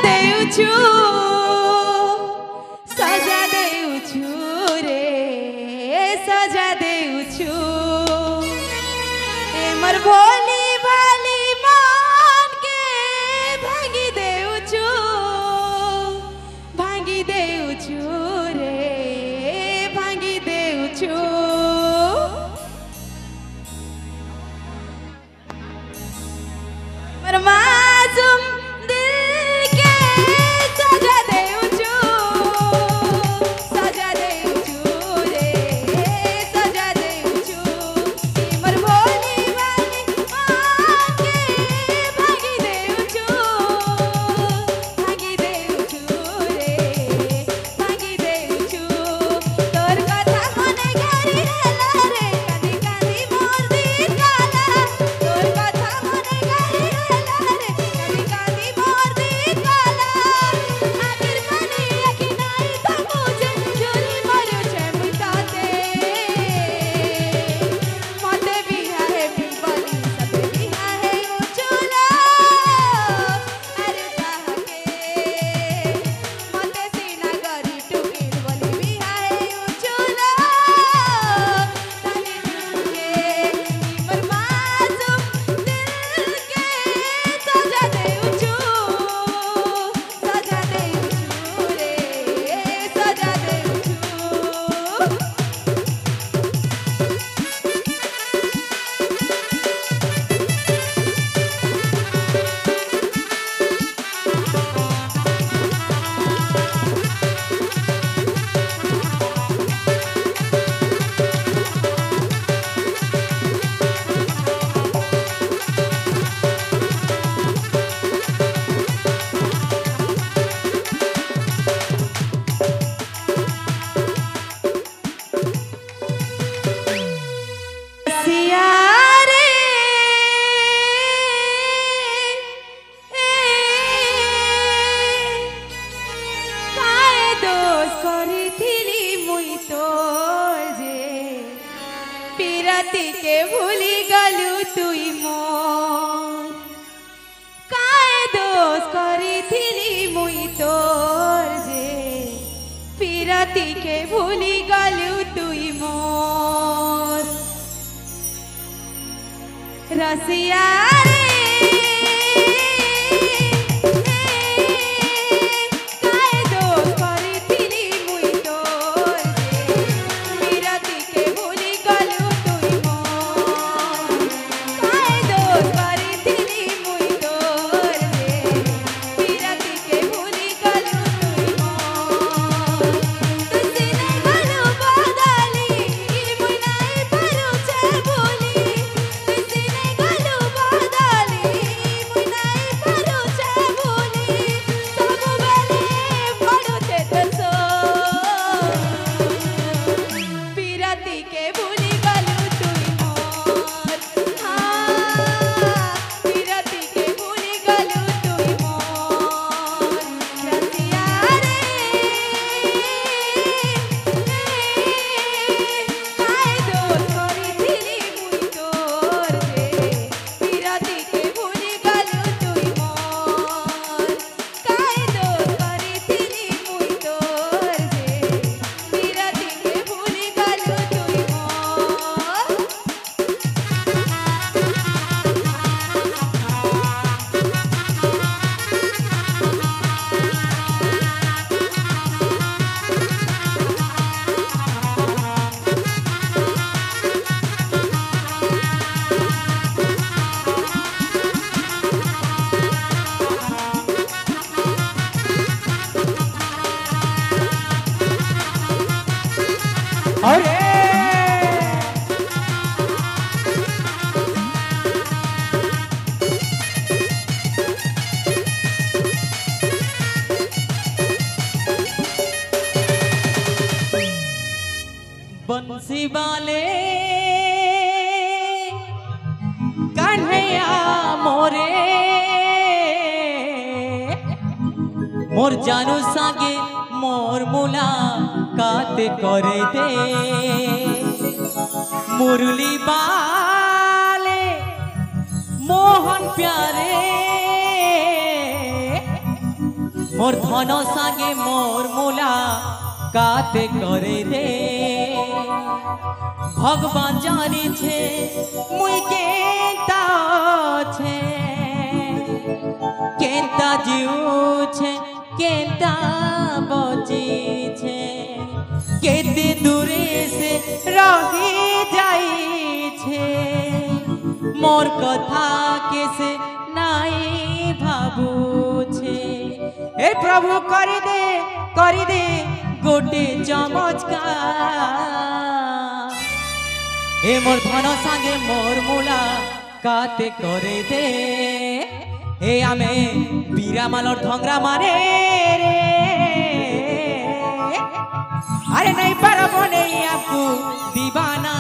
देउछु रे सजा देउछु ए मोर भोली भाली मन के भांगी देउछु रे भांगी देउछु मोर मासूम के भूली गलु तुई मोर काय दोष करिथिली मुई तोर जे पिरती के भूली गलु तुई मोर रसिया बंसी वाले कन्हैया मोरे मोर जानू सागे मोर मुलाकात करे दे मुरली वाले मोहन प्यारे मोर धन सागे मोर मूला काते करे दे भगवान जानी छे मुई केता छे केता जीव छे केता बची छे केते दूरे से रही जाई छे मोर कथा कैसे नाई भाबू छे ए प्रभु कर दे गोटे चमत्कार ए मोर धन संगे मोर मूला काते करे दे ए आमे बीरा मालर ढंगरा मारे रे अरे नहीं पारबो नहीं आपको दीवाना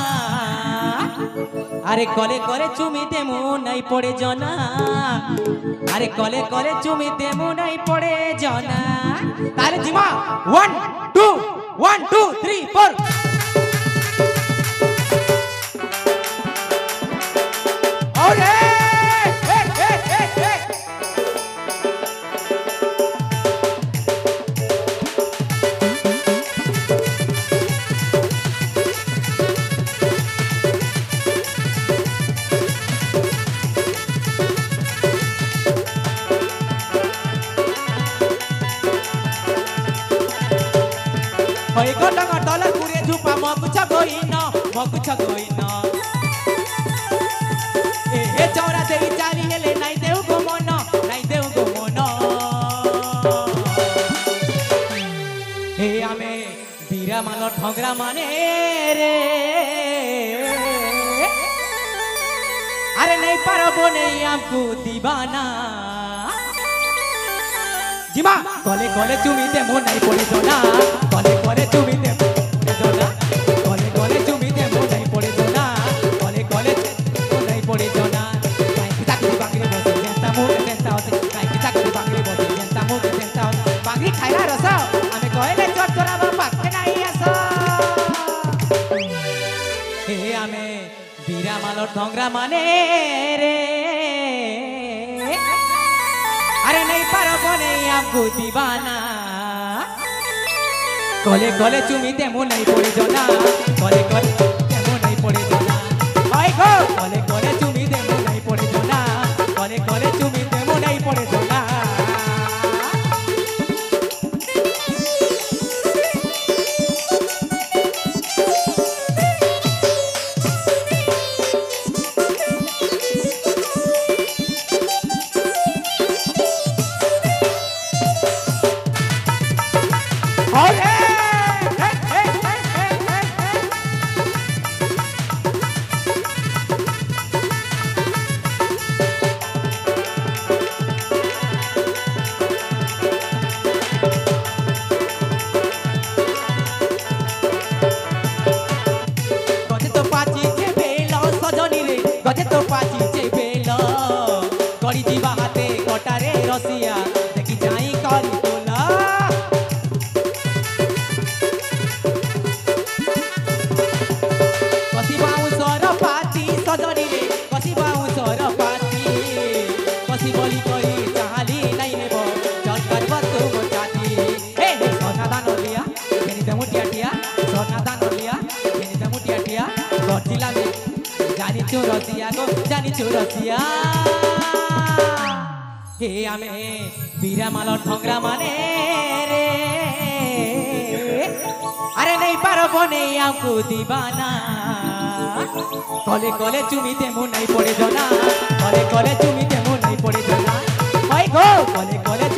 अरे कले करे चुमीते मु नहीं पड़े जना अरे कले करे चुमीते मु नहीं पड़े जना ताले जिमा 1 2 1 2 3 4 ओरे डॉलर पूरे झुपा मकुछ गोइन ए चौरा देई चाली हेले नाई देउ गो मन ए आमे बीरा माल ठगरा माने रे अरे नहीं पारबो नहीं हमको दीवाना जिमा कले कले चुमीते मो नहीं पड़े जोना कले कले चुमीते मो जोना कले कले चुमीते मो नहीं पड़े जोना कले कले मो नहीं पड़े जोना काई की चाकरी बांगरी बसे जेंता मो के जेंता होते काई की चाकरी बांगरी बसे जेंता मो के जेंता होते बांगरी खाइला रस आमे कहले चोट चोराबा पाके नाही आसो हे आमे बीरा मालर ढंगरा माने रे अरे नहीं पारबो नहीं हमको दीवाना कले कले चुमीते मु नहीं पड़े जोना कले कले मु नहीं पड़े जोना ओए गो कले कले चुमीते मु नहीं पड़े जोना कले कले चुमीते मु नहीं पड़े जोना गजे तो पाची चेबेल करी जीवा हाथे कटारे रसिया देखी जाई करी बोला कसी बाउंसर पाती सजनी रे कसी बाउंसर पाती कसी बोली करी चाहली नहीं नेबो चल करब तुम जाती ए सोना दान लिया केनी दे मुटिया टिया सोना दान लिया केनी दे मुटिया टिया गजिला में जानी चुरसिया गो जानी चुरसिया हे आमे बीरा मालर ढंगरा माने रे अरे नहीं पारबो नहीं हमको दीवाना कले कले चुमीते मु नहीं पड़े जोना कले कले चुमीते मु नहीं पड़े जोना ओए गो कले कले